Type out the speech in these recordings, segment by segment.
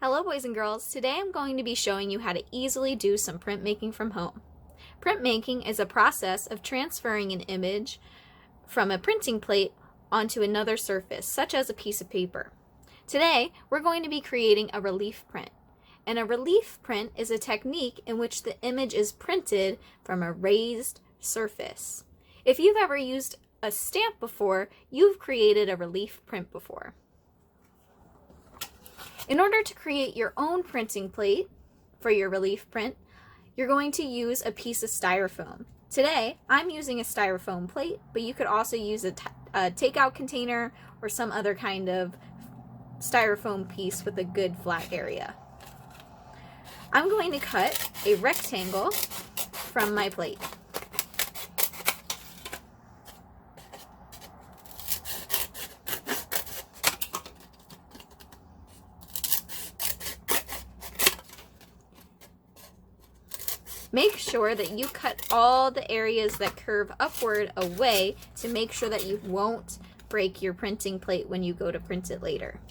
Hello boys and girls, today I'm going to be showing you how to easily do some printmaking from home. Printmaking is a process of transferring an image from a printing plate onto another surface, such as a piece of paper. Today we're going to be creating a relief print. And a relief print is a technique in which the image is printed from a raised surface. If you've ever used a stamp before, you've created a relief print before. In order to create your own printing plate for your relief print, you're going to use a piece of styrofoam. Today, I'm using a styrofoam plate, but you could also use a takeout container or some other kind of styrofoam piece with a good flat area. I'm going to cut a rectangle from my plate. Make sure that you cut all the areas that curve upward away to make sure that you won't break your printing plate when you go to print it later.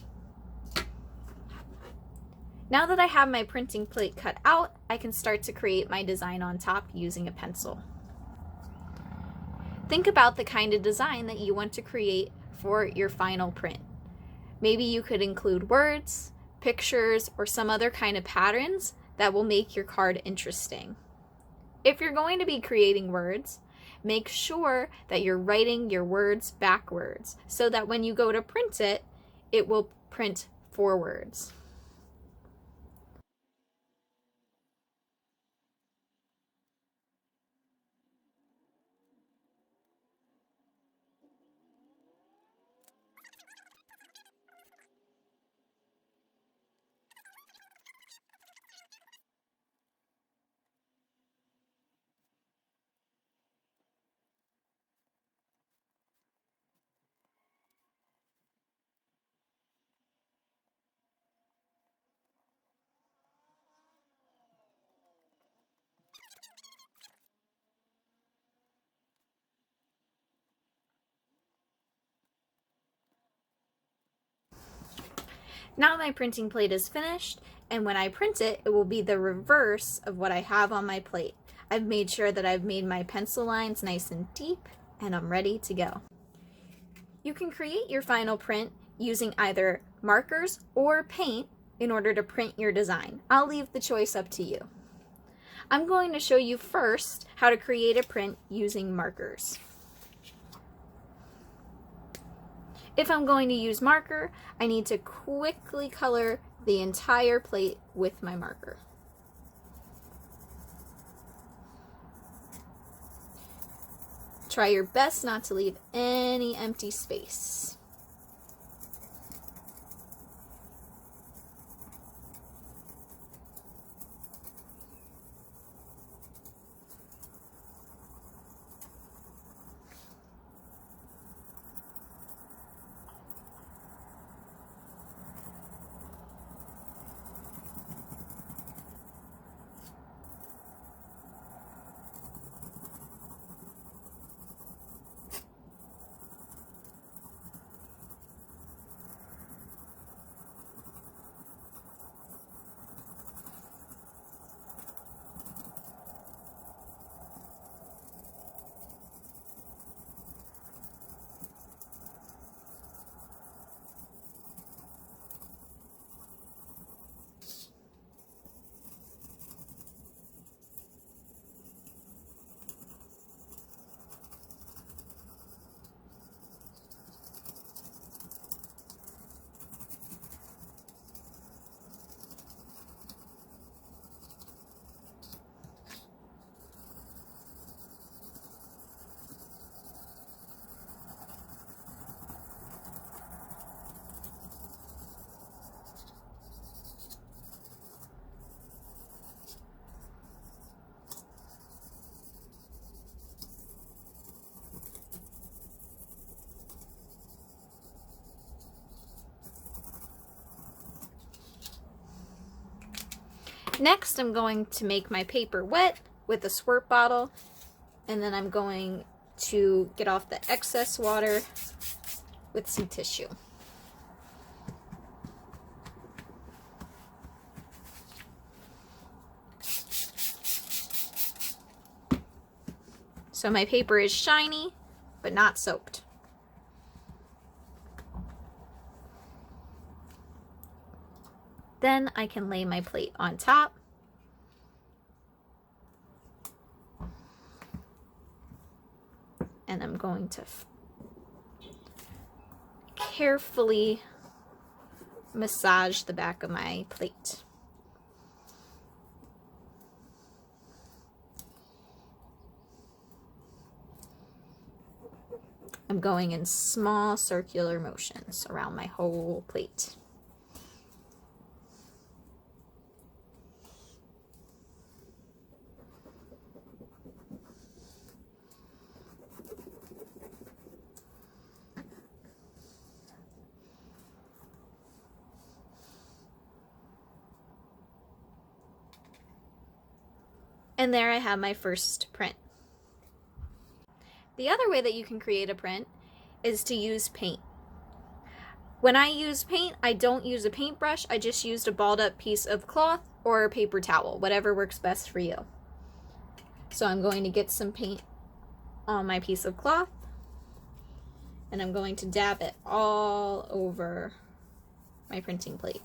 Now that I have my printing plate cut out, I can start to create my design on top using a pencil. Think about the kind of design that you want to create for your final print. Maybe you could include words, pictures, or some other kind of patterns that will make your card interesting. If you're going to be creating words, make sure that you're writing your words backwards so that when you go to print it, it will print forwards. Now my printing plate is finished, and when I print it, it will be the reverse of what I have on my plate. I've made sure that I've made my pencil lines nice and deep, and I'm ready to go. You can create your final print using either markers or paint in order to print your design. I'll leave the choice up to you. I'm going to show you first how to create a print using markers. If I'm going to use marker, I need to quickly color the entire plate with my marker. Try your best not to leave any empty space. Next, I'm going to make my paper wet with a squirt bottle, and then I'm going to get off the excess water with some tissue. So my paper is shiny, but not soaked. Then I can lay my plate on top. And I'm going to carefully massage the back of my plate. I'm going in small circular motions around my whole plate. And there I have my first print. The other way that you can create a print is to use paint. When I use paint, I don't use a paintbrush. I just used a balled up piece of cloth or a paper towel, whatever works best for you. So I'm going to get some paint on my piece of cloth, and I'm going to dab it all over my printing plate.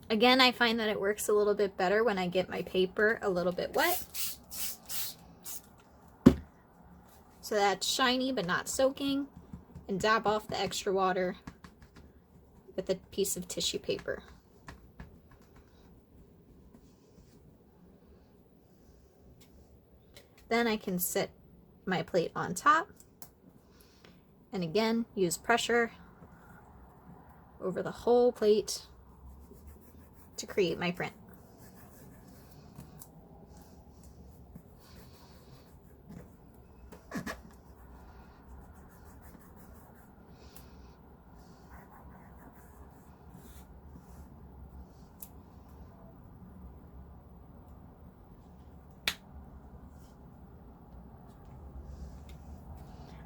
Again, I find that it works a little bit better when I get my paper a little bit wet. So that's shiny but not soaking, and dab off the extra water with a piece of tissue paper. Then I can set my plate on top, and again, use pressure over the whole plate to create my print.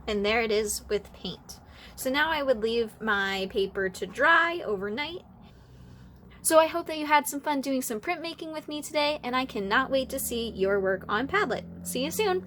And there it is with paint. So now I would leave my paper to dry overnight. So I hope that you had some fun doing some printmaking with me today, and I cannot wait to see your work on Padlet. See you soon!